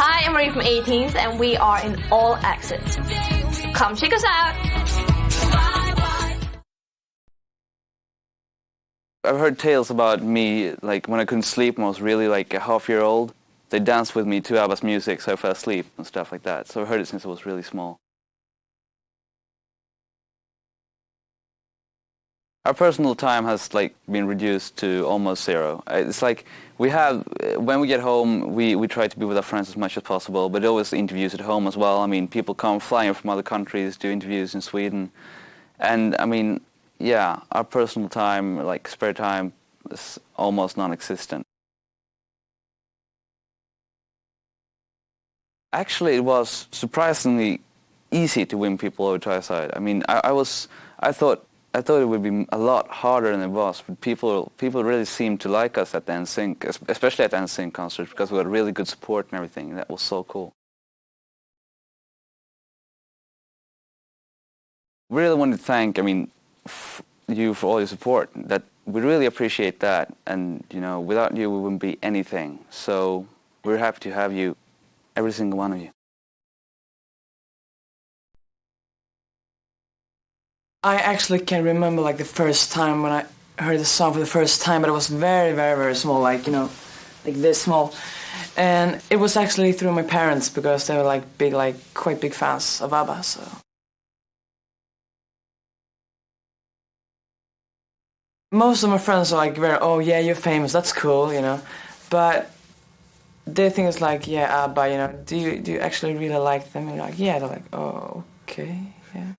Hi, I'm Marie from 18th, and we are in All Access. Come check us out! I've heard tales about me, like when I couldn't sleep when I was really like a half-year-old. They danced with me to ABBA's music so I fell asleep and stuff like that. So I've heard it since I was really small. Our personal time has like been reduced to almost zero. It's like we have, when we get home, we try to be with our friends as much as possible, but always interviews at home as well. I mean, people come flying from other countries, do interviews in Sweden. And I mean, yeah, our personal time, like spare time, is almost non-existent. Actually, it was surprisingly easy to win people over to our side. I mean, I thought it would be a lot harder than it was. But people really seemed to like us at the NSYNC, especially at the NSYNC concerts, because we had really good support and everything. That was so cool. We really want to thank, I mean, you for all your support. That we really appreciate that, and you know, without you, we wouldn't be anything. So we're happy to have you, every single one of you. I actually can remember like the first time when I heard the song for the first time, but it was very, very, very small, like, you know, like this small. And it was actually through my parents because they were like big, like quite big fans of ABBA, so. Most of my friends are like very, oh yeah, you're famous, that's cool, you know. But they think it's like, yeah, ABBA, you know, do you actually really like them? And you're like, yeah, they're like, oh, okay, yeah.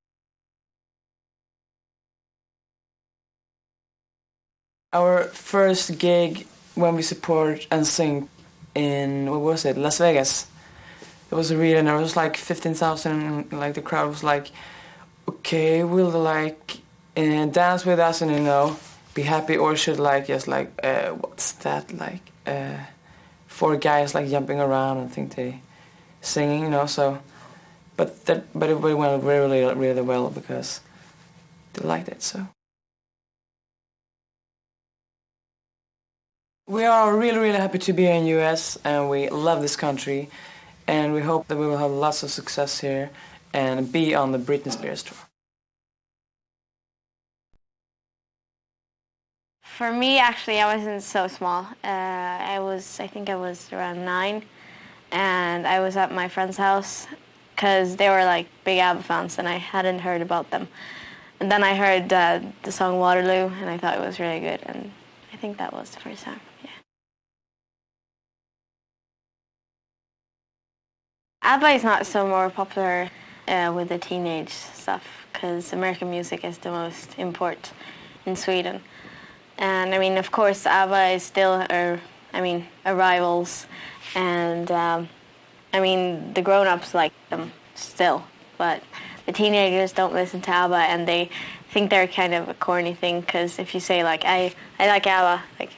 Our first gig when we support NSYNC in, what was it, Las Vegas. It was really nervous, it was like 15,000, and like the crowd was like, okay, will they like dance with us and, you know, be happy, or should like just like, what's that, like, four guys like jumping around and think they singing, you know, so, but it went really, really well because they liked it, so. We are really, really happy to be in US, and we love this country, and we hope that we will have lots of success here and be on the Britney Spears tour. For me, actually, I wasn't so small. I think I was around 9, and I was at my friend's house because they were like big ABBA fans, and I hadn't heard about them. And then I heard the song Waterloo, and I thought it was really good, and I think that was the first time. ABBA is not so more popular with the teenage stuff because American music is the most important in Sweden. And I mean, of course, ABBA is still our rivals, and I mean, the grown-ups like them still, but the teenagers don't listen to ABBA, and they think they're kind of a corny thing because if you say like, I like ABBA, like,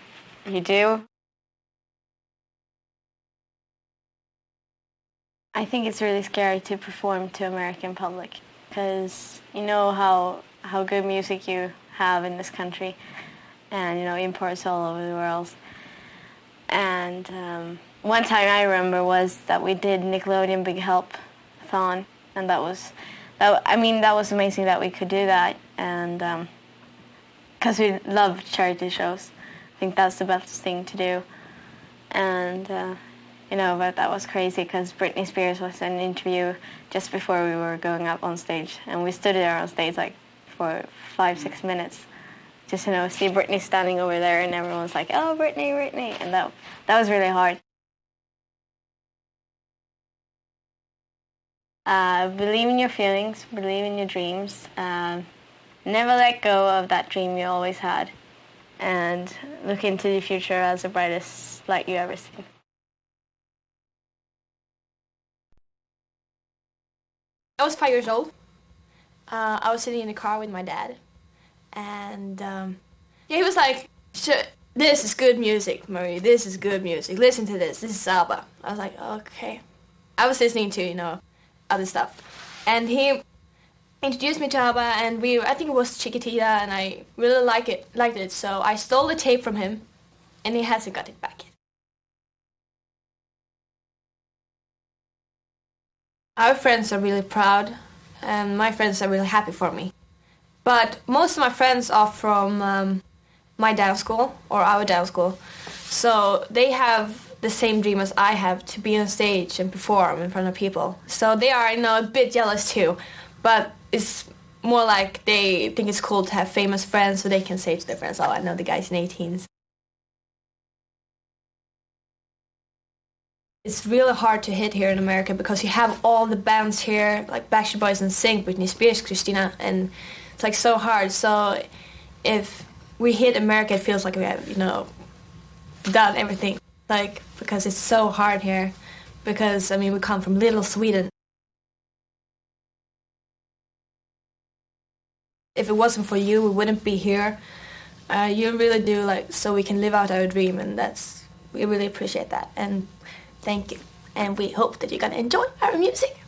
you do? I think it's really scary to perform to American public because you know how good music you have in this country, and you know, imports all over the world. And one time I remember was that we did Nickelodeon Big Help-thon, and that was amazing that we could do that, and because we love charity shows. I think that's the best thing to do, and. You know, but that was crazy because Britney Spears was in an interview just before we were going up on stage, and we stood there on stage like for 5-6 minutes, just, you know, see Britney standing over there, and everyone was like, "Oh, Britney, Britney," and that was really hard. Believe in your feelings, believe in your dreams, never let go of that dream you always had, and look into the future as the brightest light you ever seen. I was 5 years old. I was sitting in the car with my dad, and yeah, he was like, "This is good music, Marie. This is good music. Listen to this. This is ABBA." I was like, "Okay." I was listening to, you know, other stuff, and he introduced me to ABBA, and I think it was Chiquitita, and I really liked it. So I stole the tape from him, and he hasn't got it back yet. Our friends are really proud, and my friends are really happy for me. But most of my friends are from my dance school, or our dance school. So they have the same dream as I have, to be on stage and perform in front of people. So they are, a bit jealous too. But it's more like they think it's cool to have famous friends, so they can say to their friends, oh, I know the guys in 18s. It's really hard to hit here in America because you have all the bands here, like Backstreet Boys and Sync, Britney Spears, Christina, and it's like so hard. So if we hit America, it feels like we have, done everything. Like, because it's so hard here. Because, we come from little Sweden. If it wasn't for you, we wouldn't be here. You really do, so we can live out our dream, and we really appreciate that. And thank you. And we hope that you're gonna enjoy our music.